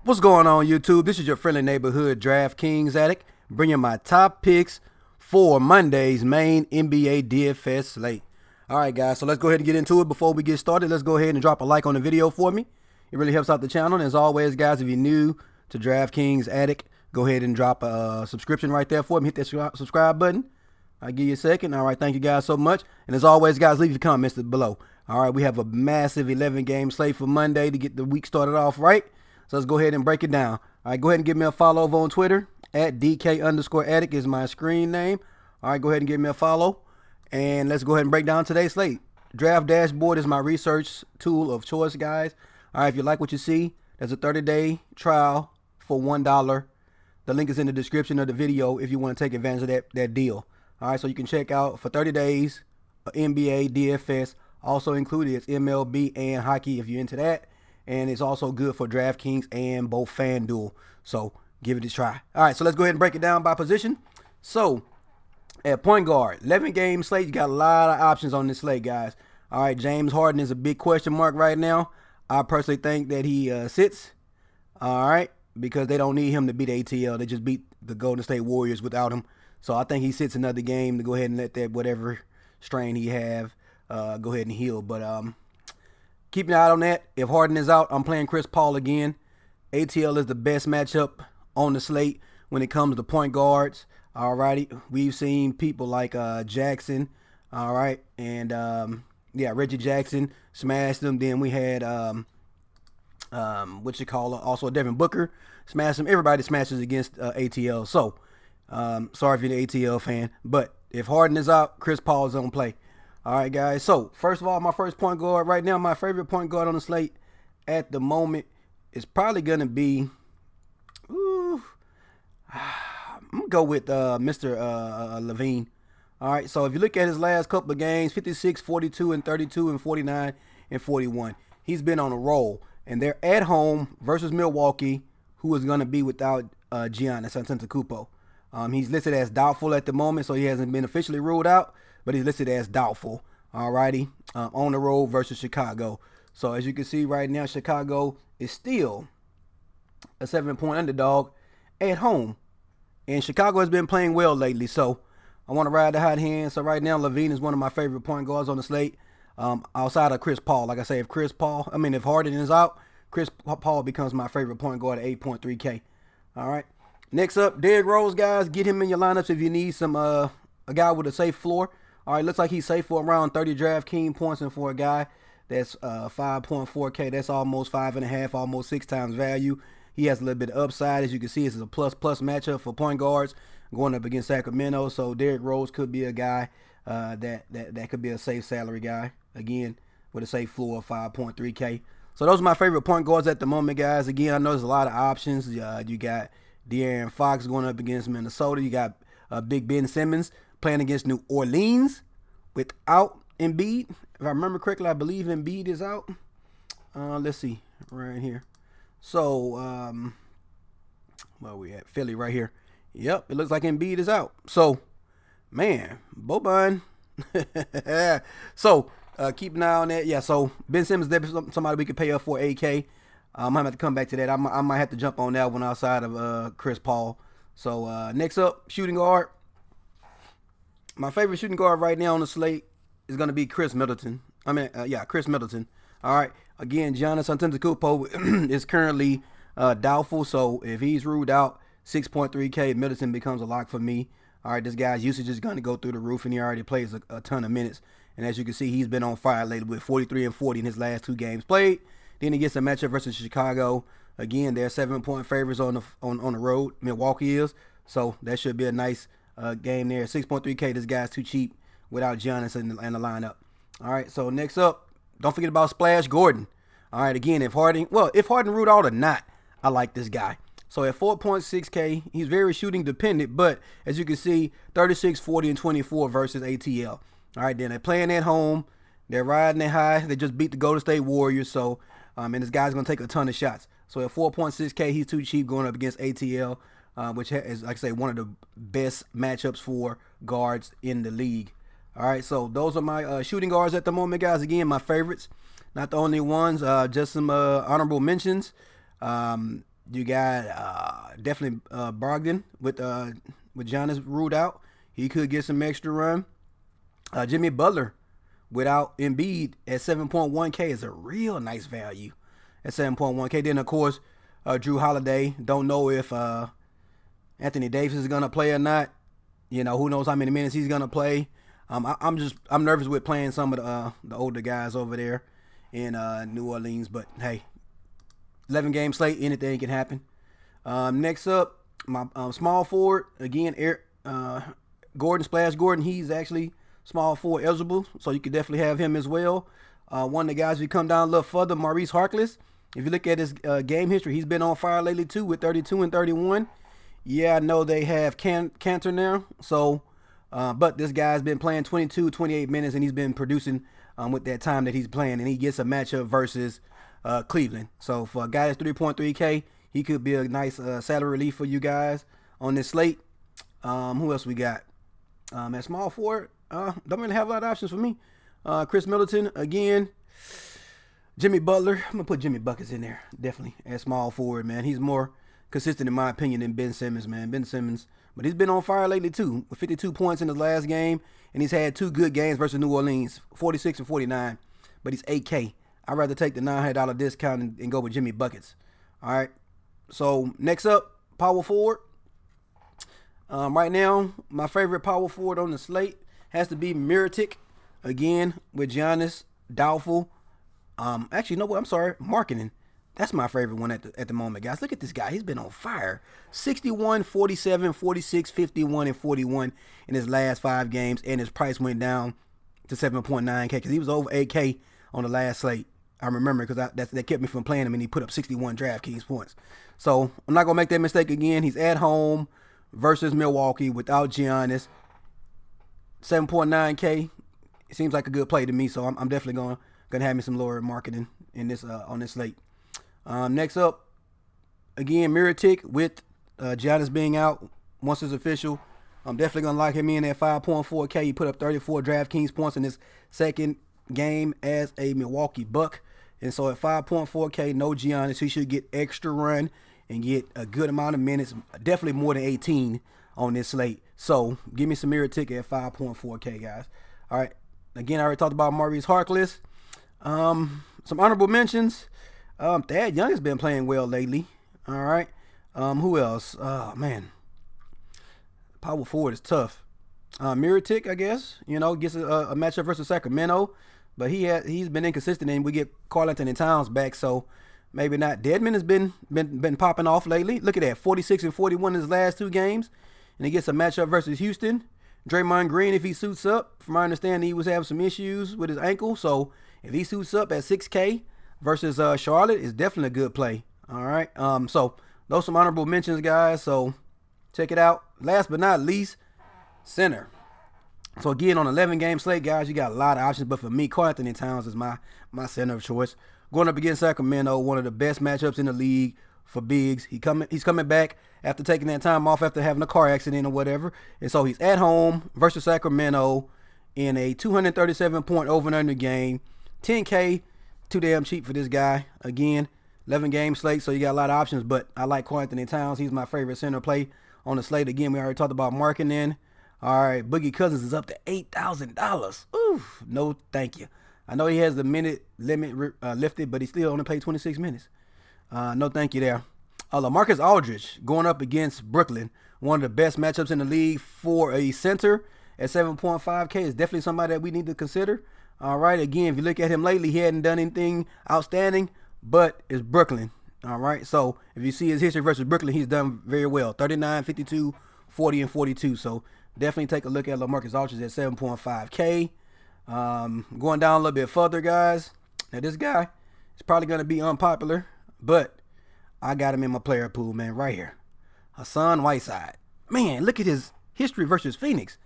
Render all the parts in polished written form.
What's going on, YouTube? This is your friendly neighborhood DraftKings addict, bringing my top picks for Monday's main NBA DFS slate. All right, guys, so let's go ahead and get into it. Before we get started, let's go ahead and drop a like on the video for me. It really helps out the channel. And as always, guys, if you're new to DraftKings addict, go ahead and drop a subscription right there for me. Hit that subscribe button. I'll give you a second. All right, thank you guys so much. And as always, guys, leave your comments below. All right, we have a massive 11-game slate for Monday to get the week started off right. So let's go ahead and break it down. All right, go ahead and give me a follow over on Twitter. At DK_addict is my screen name. All right, go ahead and give me a follow. And let's go ahead and break down today's slate. Draft Dashboard is my research tool of choice, guys. All right, if you like what you see, there's a 30-day trial for $1. The link is in the description of the video if you want to take advantage of that deal. All right, so you can check out for 30 days NBA, DFS, also included it's MLB and hockey if you're into that. And it's also good for DraftKings and both FanDuel. So give it a try. All right, so let's go ahead and break it down by position. So at point guard, 11-game slate, you got a lot of options on this slate, guys. All right, James Harden is a big question mark right now. I personally think that he sits, all right, because they don't need him to beat ATL. They just beat the Golden State Warriors without him. So I think he sits another game to go ahead and let that whatever strain he have go ahead and heal. But keep an eye on that. If Harden is out, I'm playing Chris Paul again. ATL is the best matchup on the slate when it comes to point guards. All righty. We've seen people like Jackson, all right, and Reggie Jackson smashed them. Then we had also Devin Booker smashed them. Everybody smashes against ATL. So sorry if you're an ATL fan, but if Harden is out, Chris Paul is on play. All right, guys. So first of all, my first point guard right now, my favorite point guard on the slate at the moment is probably gonna be. I'm gonna go with Mr. Levine. All right. So if you look at his last couple of games, 56, 42, and 32, and 49, and 41, he's been on a roll. And they're at home versus Milwaukee, who is gonna be without Giannis Antetokounmpo. He's listed as doubtful at the moment, so he hasn't been officially ruled out, but he's listed as doubtful. Alrighty, on the road versus Chicago. So as you can see right now, Chicago is still a 7-point underdog at home, and Chicago has been playing well lately. So I want to ride the hot hand. So right now, Levine is one of my favorite point guards on the slate. Outside of Chris Paul, like I say, if Harden is out, Chris Paul becomes my favorite point guard at 8.3K. All right. Next up, Derrick Rose, guys. Get him in your lineups if you need some a guy with a safe floor. All right, looks like he's safe for around 30 DraftKings points, and for a guy that's 5.4K, that's almost 5.5, almost 6 times value. He has a little bit of upside. As you can see, this is a plus matchup for point guards going up against Sacramento. So Derrick Rose could be a guy that could be a safe salary guy, again, with a safe floor of 5.3K. So those are my favorite point guards at the moment, guys. Again, I know there's a lot of options. You got De'Aaron Fox going up against Minnesota. You got Big Ben Simmons playing against New Orleans without Embiid. If I remember correctly, I believe Embiid is out. Let's see right here. So, where we at? Philly right here. Yep, it looks like Embiid is out. So, man, Boban. So, keep an eye on that. Yeah, so Ben Simmons is somebody we could pay up for 8K. I'm going to have to come back to that. I might have to jump on that one outside of Chris Paul. So, next up, shooting guard. My favorite shooting guard right now on the slate is going to be Chris Middleton. Chris Middleton. All right. Again, Giannis Antetokounmpo is currently doubtful. So, if he's ruled out, 6.3K, Middleton becomes a lock for me. All right. This guy's usage is going to go through the roof, and he already plays a ton of minutes. And as you can see, he's been on fire lately with 43 and 40 in his last 2 games played. Then he gets a matchup versus Chicago. Again, they're 7-point favorites on the road. Milwaukee is. So that should be a nice game there. 6.3K, this guy's too cheap without Giannis in the lineup. All right, so next up, don't forget about Splash Gordon. All right, again, if Harden ruled out or not, I like this guy. So at 4.6K, he's very shooting dependent, but as you can see, 36, 40, and 24 versus ATL. All right, then they're playing at home. They're riding it high. They just beat the Golden State Warriors, so and this guy's going to take a ton of shots. So at 4.6K, he's too cheap going up against ATL, which is, like I say, one of the best matchups for guards in the league. All right, so those are my shooting guards at the moment, guys. Again, my favorites. Not the only ones, just some honorable mentions. You got definitely Brogdon with Giannis ruled out. He could get some extra run. Jimmy Butler without Embiid at 7.1K is a real nice value at 7.1K. Then, of course, Drew Holiday. Don't know if Anthony Davis is going to play or not. You know, who knows how many minutes he's going to play. I'm nervous with playing some of the older guys over there in New Orleans. But, hey, 11-game slate, anything can happen. Next up, my small forward, again, Gordon, Splash Gordon. He's actually small forward eligible, so you could definitely have him as well. One of the guys, we come down a little further, Maurice Harkless. If you look at his game history, he's been on fire lately too with 32 and 31. Yeah, I know they have Cantor now, so but this guy's been playing 22, 28 minutes, and he's been producing with that time that he's playing, and he gets a matchup versus Cleveland. So for a guy that's 3.3K, he could be a nice salary relief for you guys on this slate. Who else we got? At small forward, don't really have a lot of options for me. Chris Middleton, again. Jimmy Butler, I'm going to put Jimmy Buckets in there, definitely, at small forward, man. He's more consistent, in my opinion, than Ben Simmons, man. Ben Simmons, but he's been on fire lately, too, with 52 points in his last game, and he's had 2 good games versus New Orleans, 46 and 49, but he's 8K. I'd rather take the $900 discount and go with Jimmy Buckets. All right, so next up, power forward. Right now, my favorite power forward on the slate has to be Mirotic, again, with Giannis, doubtful. Actually, no, I'm sorry, Markkanen. That's my favorite one at the moment, guys. Look at this guy. He's been on fire. 61, 47, 46, 51, and 41 in his last 5 games, and his price went down to 7.9K because he was over 8K on the last slate. I remember because that kept me from playing him, and he put up 61 DraftKings points. So I'm not going to make that mistake again. He's at home versus Milwaukee without Giannis. 7.9K. It seems like a good play to me, so I'm definitely going to have me some lower marketing in this on this slate. Next up, again, Mirotic with Giannis being out once it's official. I'm definitely going to lock him in at 5.4K. He put up 34 DraftKings points in his second game as a Milwaukee Buck. And so at 5.4K, no Giannis, he should get extra run and get a good amount of minutes, definitely more than 18 on this slate. So give me some Mirotic at 5.4K, guys. All right. Again, I already talked about Maurice Harkless. Some honorable mentions. Thad Young has been playing well lately. All right. Who else? Oh, man. Power forward is tough. Mirotic, I guess, gets a matchup versus Sacramento, but he's been inconsistent, and we get Karl-Anthony Towns back, so maybe not. Dedmon has been popping off lately. Look at that, 46 and 41 in his last 2 games, and he gets a matchup versus Houston. Draymond Green, if he suits up, from my understanding, he was having some issues with his ankle, so if he suits up at 6K versus Charlotte, it's definitely a good play. All right, so those are some honorable mentions, guys, so check it out. Last but not least, center. So again, on 11-game slate, guys, you got a lot of options, but for me, Karl-Anthony Towns is my center of choice. Going up against Sacramento, one of the best matchups in the league for bigs. He's coming back after taking that time off after having a car accident or whatever. And so he's at home versus Sacramento in a 237-point over and under game. 10K, too damn cheap for this guy. Again, 11-game slate, so you got a lot of options, but I like Karl-Anthony Towns. He's my favorite center play on the slate. Again, we already talked about Markkanen. All right, Boogie Cousins is up to $8,000. Oof, no thank you. I know he has the minute limit lifted, but he still only played 26 minutes. No thank you there. LaMarcus Aldridge going up against Brooklyn. One of the best matchups in the league for a center at 7.5K is definitely somebody that we need to consider. All right, again, if you look at him lately, he hadn't done anything outstanding, but it's Brooklyn. All right, so if you see his history versus Brooklyn, he's done very well. 39, 52, 40, and 42. So definitely take a look at LaMarcus Aldridge at 7.5K. Going down a little bit further, guys. Now, this guy is probably going to be unpopular, but I got him in my player pool, man, right here. Hassan Whiteside. Man, look at his history versus Phoenix.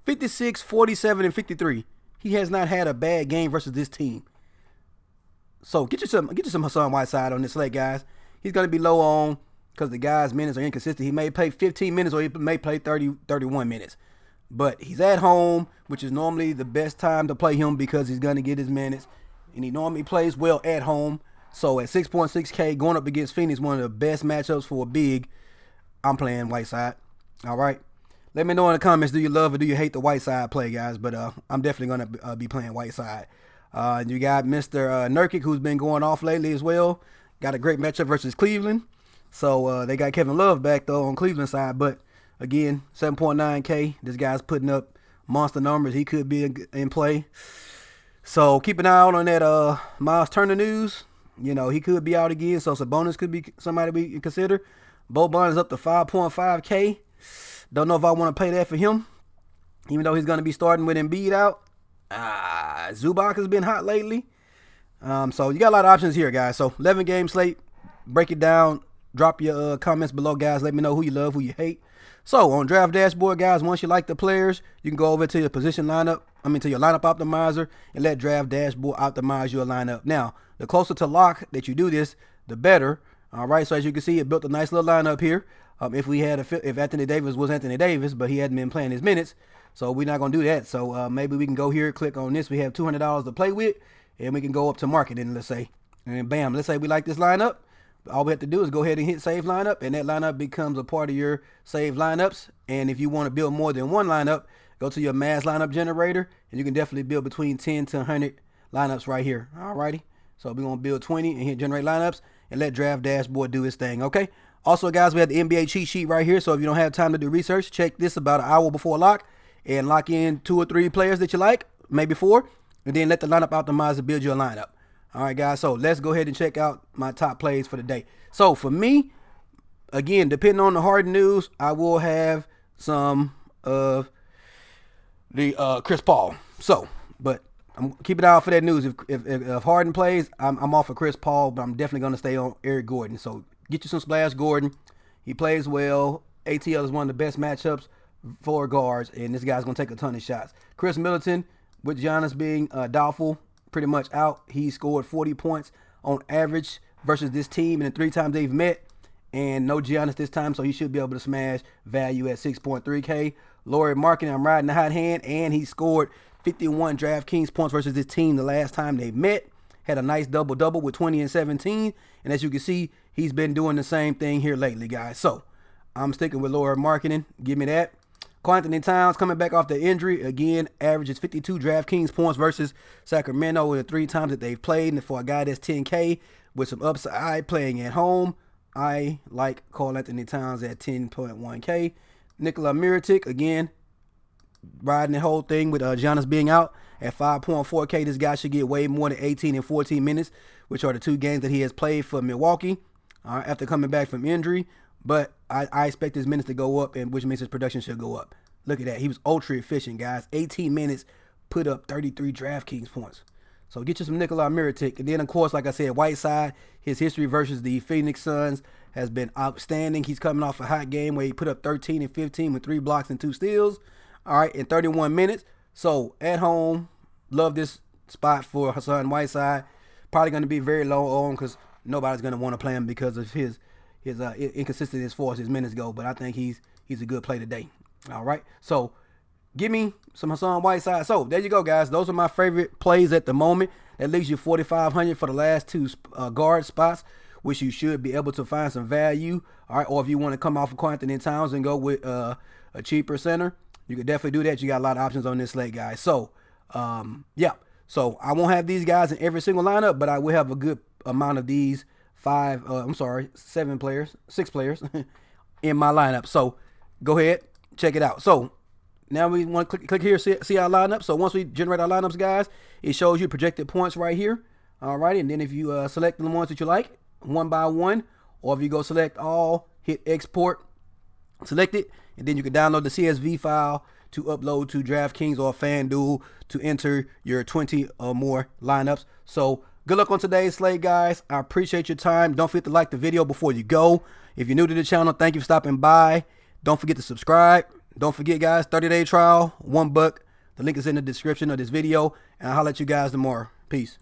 56, 47, and 53. He has not had a bad game versus this team. So get you some Hassan Whiteside on this slate, guys. He's going to be low on because the guy's minutes are inconsistent. He may play 15 minutes or he may play 30, 31 minutes. But he's at home, which is normally the best time to play him because he's going to get his minutes. And he normally plays well at home. So at 6.6K, going up against Phoenix, one of the best matchups for a big, I'm playing Whiteside. All right. Let me know in the comments, do you love or do you hate the Whiteside play, guys? But I'm definitely going to be playing Whiteside. You got Mr. Nurkic, who's been going off lately as well. Got a great matchup versus Cleveland. So they got Kevin Love back, though, on Cleveland side. But, again, 7.9K. This guy's putting up monster numbers. He could be in play. So keep an eye out on that Miles Turner news. You know, he could be out again. So Sabonis could be somebody we consider. Boban is up to 5.5K. Don't know if I want to pay that for him, even though he's going to be starting with Embiid out. Zubac has been hot lately. So you got a lot of options here, guys. So 11 game slate. Break it down. Drop your comments below, guys. Let me know who you love, who you hate. So on Draft Dashboard, guys, once you like the players, you can go over to your position lineup. To your lineup optimizer and let Draft Dashboard optimize your lineup. Now, the closer to lock that you do this, the better. All right. So as you can see, it built a nice little lineup here. If Anthony Davis was Anthony Davis, but he hadn't been playing his minutes, so we're not gonna do that. So maybe we can go here, click on this. We have $200 to play with, and we can go up to marketing, let's say, and bam. Let's say we like this lineup. All we have to do is go ahead and hit save lineup, and that lineup becomes a part of your save lineups. And if you want to build more than one lineup, go to your mass lineup generator, and you can definitely build between 10 to 100 lineups right here. Alrighty. So we're gonna build 20 and hit generate lineups, and let Draft Dashboard do its thing. Okay. Also, guys, we have the NBA cheat sheet right here. So if you don't have time to do research, check this about an hour before lock and lock in 2 or 3 players that you like, maybe 4, and then let the lineup optimizer build your lineup. All right, guys. So let's go ahead and check out my top plays for the day. So for me, again, depending on the Harden news, I will have some of the Chris Paul. So, but I'm keeping an eye out for that news. If Harden plays, I'm off of Chris Paul, but I'm definitely going to stay on Eric Gordon. So get you some Splash Gordon. He plays well. ATL is one of the best matchups for guards, and this guy's going to take a ton of shots. Chris Middleton, with Giannis being doubtful, pretty much out. He scored 40 points on average versus this team, and the 3 times they've met, and no Giannis this time, so he should be able to smash value at 6.3K. Lauri Markkanen, I'm riding the hot hand, and he scored 51 DraftKings points versus this team the last time they met. Had a nice double-double with 20 and 17. And as you can see, he's been doing the same thing here lately, guys. So I'm sticking with Lauri Markkanen. Give me that. Karl Anthony Towns coming back off the injury. Again, averages 52 DraftKings points versus Sacramento in the 3 times that they've played. And for a guy that's 10K with some upside playing at home, I like Karl Anthony Towns at 10.1K. Nikola Mirotic, again, riding the whole thing with Giannis being out at 5.4K. This guy should get way more than 18 and 14 minutes, which are the 2 games that he has played for Milwaukee after coming back from injury. But I expect his minutes to go up, and which means his production should go up. Look at that. He was ultra efficient, guys. 18 minutes, put up 33 DraftKings points. So get you some Nikola Mirotic. And then, of course, like I said, Whiteside, his history versus the Phoenix Suns has been outstanding. He's coming off a hot game where he put up 13 and 15 with 3 blocks and 2 steals. All right, in 31 minutes. So at home, love this spot for Hassan Whiteside. Probably going to be very low on because nobody's going to want to play him because of his inconsistency as far as his minutes go. But I think he's a good play today. All right, so give me some Hassan Whiteside. So there you go, guys. Those are my favorite plays at the moment. That leaves you 4,500 for the last 2 guard spots, which you should be able to find some value. All right, or if you want to come off of Karl Anthony Towns and go with a cheaper center, you can definitely do that. You got a lot of options on this slate, guys. So, yeah. So I won't have these guys in every single lineup, but I will have a good amount of these 6 players in my lineup. So go ahead, check it out. So now we want to click here, see our lineup. So once we generate our lineups, guys, it shows you projected points right here. All right. And then if you select the ones that you like one by one, or if you go select all, hit export, select it, and then you can download the CSV file to upload to DraftKings or FanDuel to enter your 20 or more lineups. So good luck on today's slate, guys. I appreciate your time. Don't forget to like the video before you go. If you're new to the channel, thank you for stopping by. Don't forget to subscribe. Don't forget, guys, 30-day trial, $1. The link is in the description of this video, and I'll holler at you guys tomorrow. Peace.